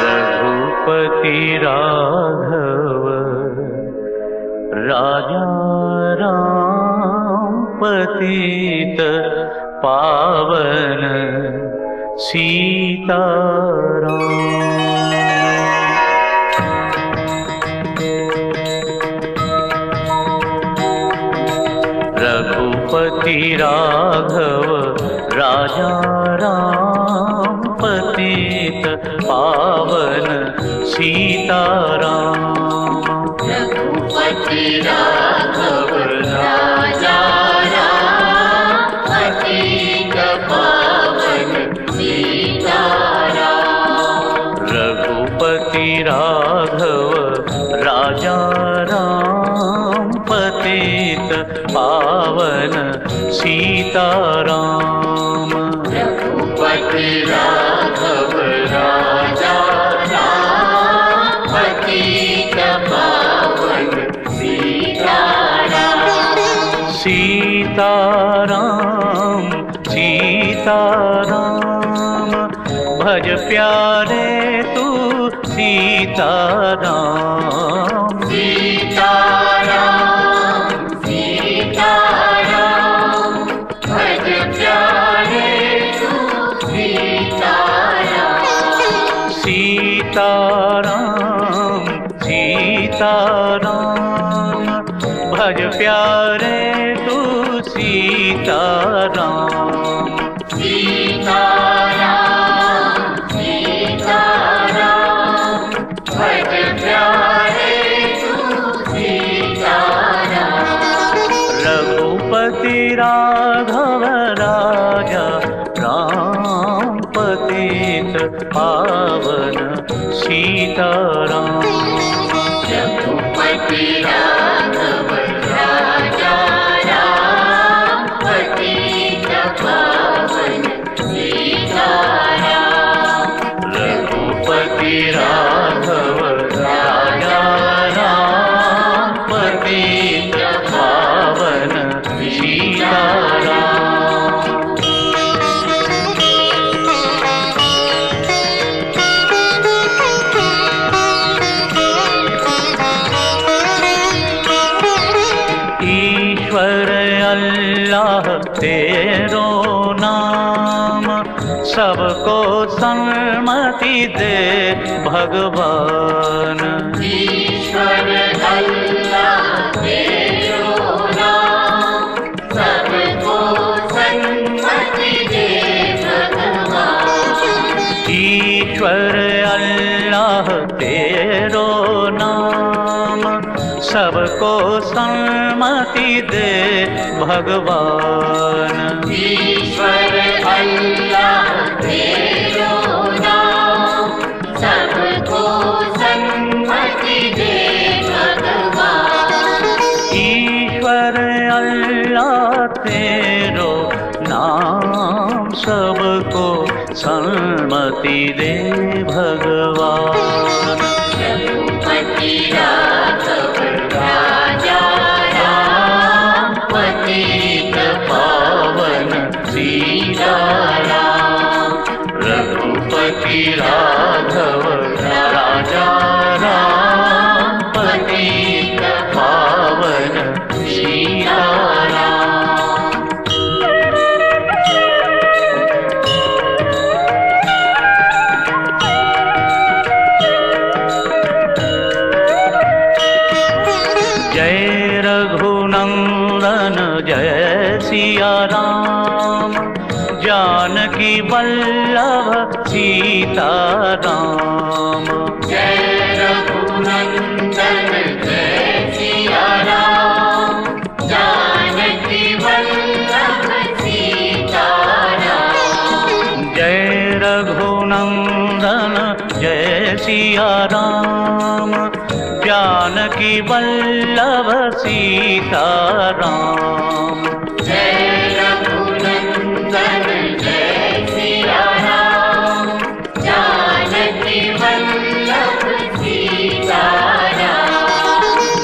रघुपति राघव राजा राम पतित पावन सीताराम। रघुपति राघव राजा राम पतित पावन सीताराम। रघुपति राघव राजा राम पतित पावन सीताराम। रघुपति राघव राजा राम पतित पावन सीताराम। रघुपति राघव राजा राम पतित पावन सीताराम। सीताराम सीताराम भज प्यारे तू सीताराम। सीताराम सीताराम भज प्यारे तू सीताराम। सीताराम सीताराम भज प्यारे तू सीताराम। सीताराम सीताराम भज प्यारे तू सीताराम। रघुपति राघव राजा राम पतित पावन सीताराम। रघुपति राघव राजा राम पतित पावन सीताराम। रघुपति राघव राजा राम पतित पावन सीताराम। ईश्वर अल्लाह तेरो नाम सबको सन्मति दे भगवान। ईश्वर अल्लाह तेरो नाम सबको सन्मति दे भगवान। ईश्वर अल्लाह तेरो नाम सबको सन्मति दे भगवान। ईश्वर अल्लाह तेरो नाम सबको सन्मति दे भगवान। ईश्वर अल्लाह तेरो नाम सबको सन्मति दे भगवान। रघुपति राघव राजा राम पतित पावन सीताराम। रघुपति राघव राजा राम पतित पावन सीताराम। जय रघुनंदन जय सिया राम जानकी वल्लभ सीताराम। जय रघुनंदन जय सिया राम जानकी वल्लभ सीताराम। जय रघुनंदन जय सिया राम जानकी वल्लभ सीताराम। जय रघुनंदन जय सिया राम जानकी वल्लभ सीताराम।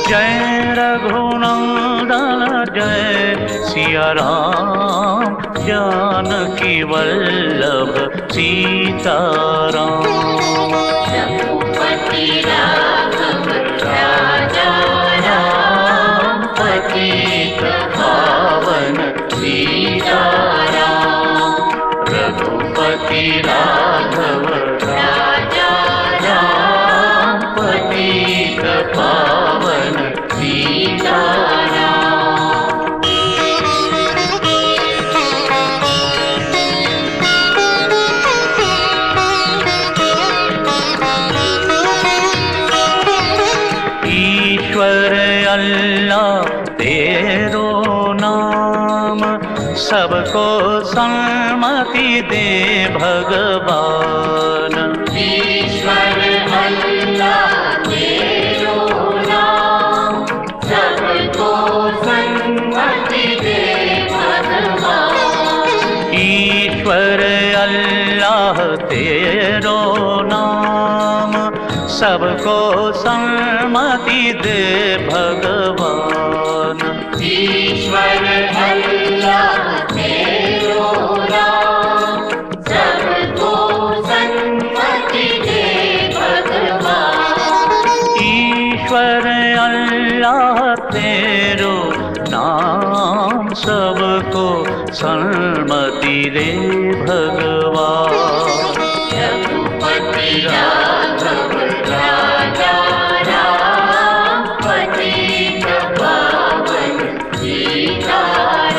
जय रघुनंदन नंदन जय सिया राम जानकी वल्लभ सीताराम। रघुपति राघव राजा राम पतित पावन सीताराम। रघुपति राघव राजा राम पतित पावन सीताराम। ईश्वर अल्लाह तेरो नाम सबको सन्मति दे भगवान। ईश्वर अल्लाह तेरो नाम सबको सन्मति दे भगवान। ईश्वर अल्लाह तेरो नाम सबको सन्मति दे भगवान। ईश्वर अल्लाह तेरो नाम सबको सन्मति दे भगवान। ईश्वर अल्लाह तेरो नाम सबको सन्मति दे भगवान। रघुपति राघव राजा राम पतित पावन सीताराम।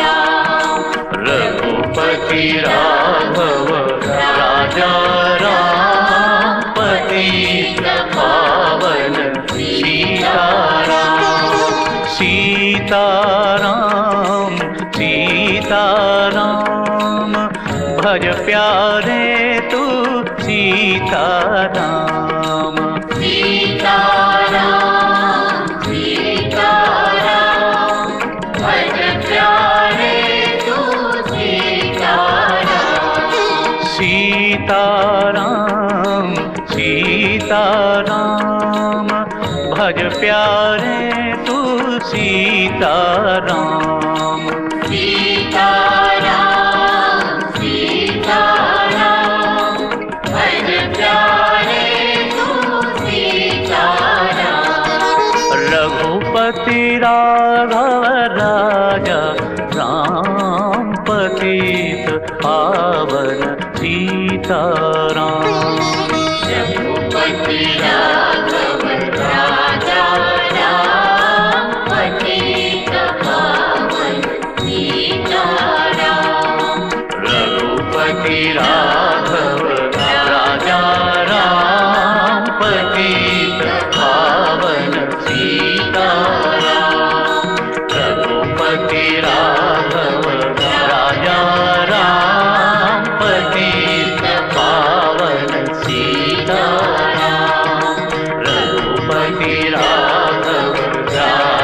रघुपति राघव राजा राम पतित पावन सीताराम। सीताराम सीताराम भज प्यारे तू सीताराम। सीताराम सीताराम भज प्यारे तू सीताराम। सीताराम सीताराम भज प्यारे तू सीताराम। सीताराम सीताराम भज प्यारे तू सीताराम। रघुपति राघव राजा राम पतित पावन सीताराम। रघुपति राघव राजा राम पतित पावन सीताराम। रघुपति राघव राजा राम पतित पावन सीताराम। रघुपति राघव राजा राम पतित पावन सीताराम। रघुपति राघव राजा